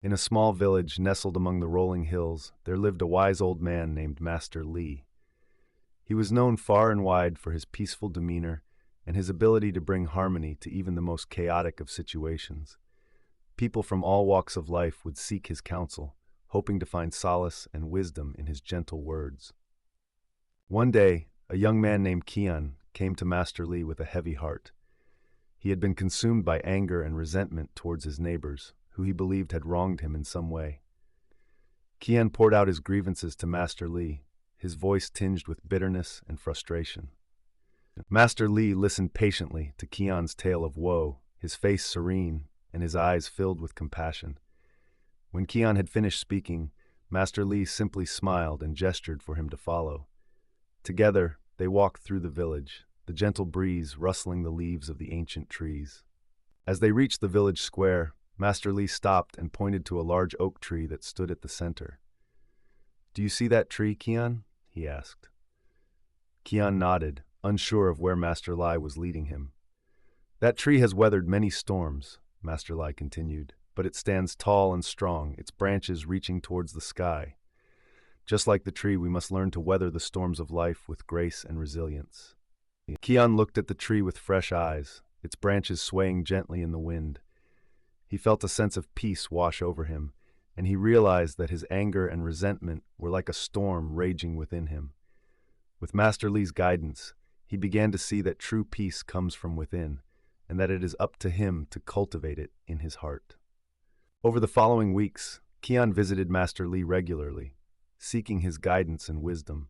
In a small village nestled among the rolling hills, there lived a wise old man named Master Li. He was known far and wide for his peaceful demeanor and his ability to bring harmony to even the most chaotic of situations. People from all walks of life would seek his counsel, hoping to find solace and wisdom in his gentle words. One day, a young man named Kian came to Master Li with a heavy heart. He had been consumed by anger and resentment towards his neighbors, who he believed had wronged him in some way. Kian poured out his grievances to Master Li, his voice tinged with bitterness and frustration. Master Li listened patiently to Kian's tale of woe, his face serene and his eyes filled with compassion. When Kian had finished speaking, Master Li simply smiled and gestured for him to follow. Together, they walked through the village, the gentle breeze rustling the leaves of the ancient trees. As they reached the village square, Master Li stopped and pointed to a large oak tree that stood at the center. "Do you see that tree, Kian?" he asked. Kian nodded, unsure of where Master Li was leading him. "That tree has weathered many storms," Master Li continued, "but it stands tall and strong, its branches reaching towards the sky. Just like the tree, we must learn to weather the storms of life with grace and resilience." Kian looked at the tree with fresh eyes, its branches swaying gently in the wind. He felt a sense of peace wash over him, and he realized that his anger and resentment were like a storm raging within him. With Master Li's guidance, he began to see that true peace comes from within, and that it is up to him to cultivate it in his heart. Over the following weeks, Kian visited Master Li regularly, seeking his guidance and wisdom.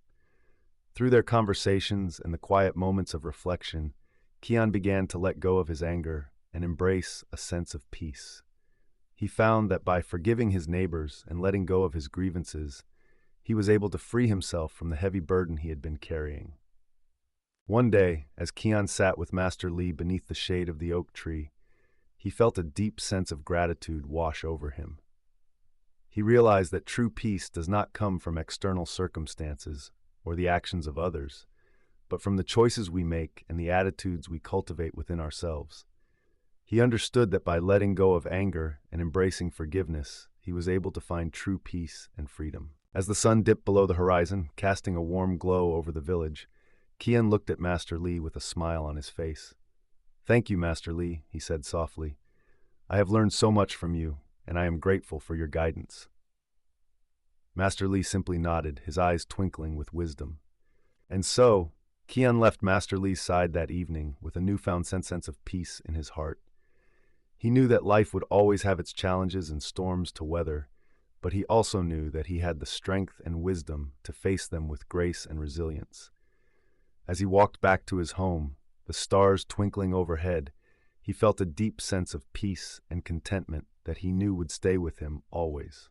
Through their conversations and the quiet moments of reflection, Kian began to let go of his anger and embrace a sense of peace. He found that by forgiving his neighbors and letting go of his grievances, he was able to free himself from the heavy burden he had been carrying. One day, as Kian sat with Master Li beneath the shade of the oak tree, he felt a deep sense of gratitude wash over him. He realized that true peace does not come from external circumstances or the actions of others, but from the choices we make and the attitudes we cultivate within ourselves. He understood that by letting go of anger and embracing forgiveness, he was able to find true peace and freedom. As the sun dipped below the horizon, casting a warm glow over the village, Kian looked at Master Li with a smile on his face. "Thank you, Master Li," he said softly. "I have learned so much from you, and I am grateful for your guidance." Master Li simply nodded, his eyes twinkling with wisdom. And so, Kian left Master Li's side that evening with a newfound sense of peace in his heart. He knew that life would always have its challenges and storms to weather, but he also knew that he had the strength and wisdom to face them with grace and resilience. As he walked back to his home, the stars twinkling overhead, he felt a deep sense of peace and contentment that he knew would stay with him always.